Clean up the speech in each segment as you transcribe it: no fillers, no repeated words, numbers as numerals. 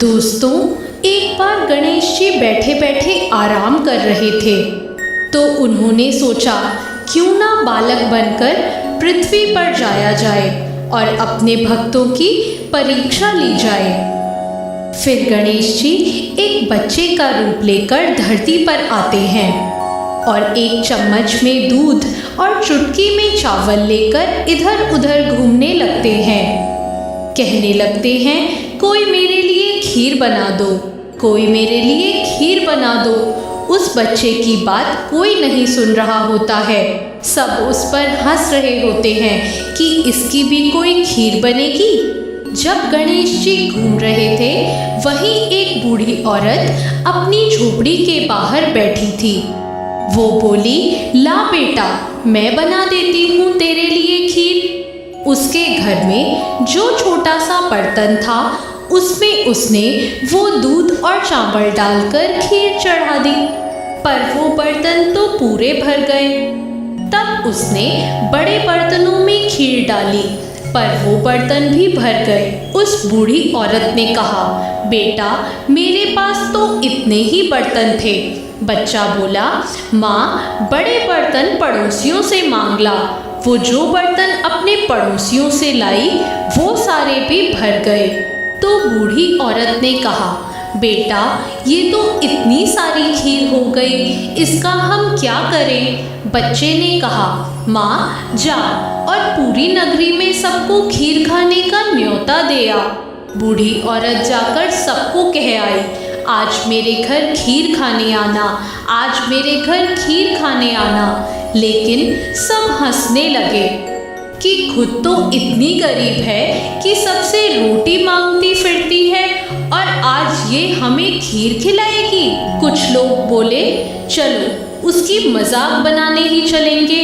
दोस्तों, एक बार गणेश जी बैठे बैठे आराम कर रहे थे तो उन्होंने सोचा क्यों ना बालक बनकर पृथ्वी पर जाया जाए और अपने भक्तों की परीक्षा ली जाए। फिर गणेश जी एक बच्चे का रूप लेकर धरती पर आते हैं और एक चम्मच में दूध और चुटकी में चावल लेकर इधर उधर घूमने लगते हैं। कहने लगते हैं, कोई मेरे लिए खीर बना दो, कोई मेरे लिए खीर बना दो। उस बच्चे की बात कोई नहीं सुन रहा होता है। सब उस पर हंस रहे होते हैं कि इसकी भी कोई खीर बनेगी। जब गणेश जी घूम रहे थे, वहीं एक बूढ़ी औरत अपनी झोपड़ी के बाहर बैठी थी। वो बोली, ला बेटा, मैं बना देती हूँ तेरे लिए खीर। उसके घर में जो छोटा सा बर्तन था, उसमें उसने वो दूध और चावल डालकर खीर चढ़ा दी, पर वो बर्तन तो पूरे भर गए। तब उसने बड़े बर्तनों में खीर डाली, पर वो बर्तन भी भर गए। उस बूढ़ी औरत ने कहा, बेटा, मेरे पास तो इतने ही बर्तन थे। बच्चा बोला, माँ, बड़े बर्तन पड़ोसियों से मांग ला। वो जो बर्तन अपने पड़ोसियों से लाई, वो सारे भी भर गए। तो बूढ़ी औरत ने कहा, बेटा, ये तो इतनी सारी खीर हो गई, इसका हम क्या करें? बच्चे ने कहा, माँ, जा और पूरी नगरी में सबको खीर खाने का न्योता दे आ। बूढ़ी औरत जाकर सबको कह आई, आज मेरे घर खीर खाने आना, आज मेरे घर खीर खाने आना। लेकिन सब हंसने लगे कि खुद तो इतनी गरीब है कि सबसे रोटी मांगती फिरती है और आज ये हमें खीर खिलाएगी। कुछ लोग बोले, चलो उसकी मजाक बनाने ही चलेंगे,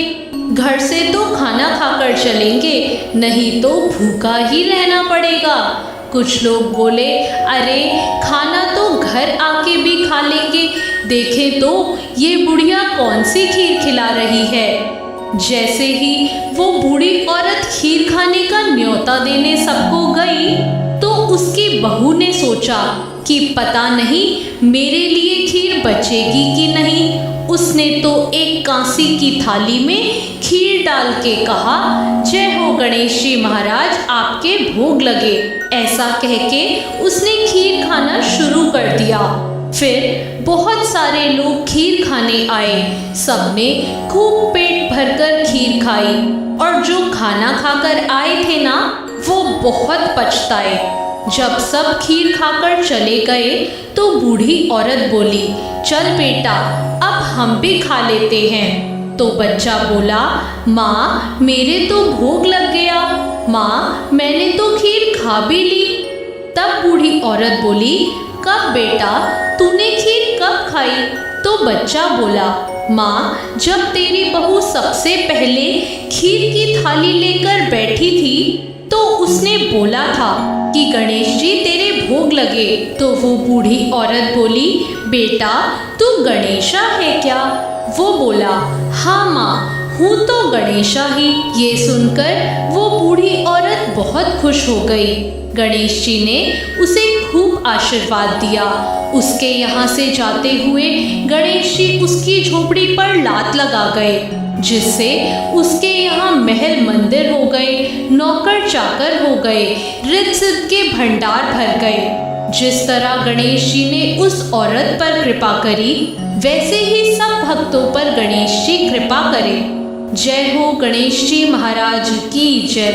घर से तो खाना खाकर चलेंगे, नहीं तो भूखा ही रहना पड़ेगा। कुछ लोग बोले, अरे खाना तो घर आके भी खा लेंगे, देखें तो ये बुढ़िया कौन सी खीर खिला रही है। जैसे ही वो बूढ़ी औरत खीर खाने का न्योता देने सबको गई, तो उसकी बहू ने सोचा कि पता नहीं मेरे लिए खीर बचेगी कि नहीं। उसने तो एक कांसी की थाली में खीर डाल के कहा, जय हो गणेश जी महाराज, आपके भोग लगे। ऐसा कह के उसने खीर खाना शुरू कर दिया। फिर बहुत सारे लोग खीर खाने आए। सबने खूब पेट भरकर खीर खाई और जो खाना खाकर आए थे ना, वो बहुत पछताए। जब सब खीर खाकर चले गए तो बूढ़ी औरत बोली, चल बेटा, अब हम भी खा लेते हैं। तो बच्चा बोला, माँ, मेरे तो भोग लग गया, माँ, मैंने तो खीर खा भी ली। तब बूढ़ी औरत बोली, कब बेटा, तूने खीर कब खाई? तो बच्चा बोला, माँ, जब तेरी बहू सबसे पहले खीर की थाली लेकर बैठी थी तो उसने बोला था कि गणेश जी तेरे भोग लगे। तो वो बूढ़ी औरत बोली, बेटा, तू गणेशा है क्या? वो बोला, हाँ माँ, हूँ तो गणेशा ही। ये सुनकर वो बूढ़ी औरत बहुत खुश हो गई। गणेश जी ने उसे खूब आशीर्वाद दिया। उसके यहाँ से जाते हुए गणेश जी उसकी झोपड़ी पर लात लगा गए, जिससे उसके यहाँ महल मंदिर हो गए, नौकर चाकर हो गए, रिद्ध सिद्ध के भंडार भर गए। जिस तरह गणेश जी ने उस औरत पर कृपा करी, वैसे ही सब भक्तों पर गणेश जी कृपा करें। जय हो गणेश जी महाराज की जय।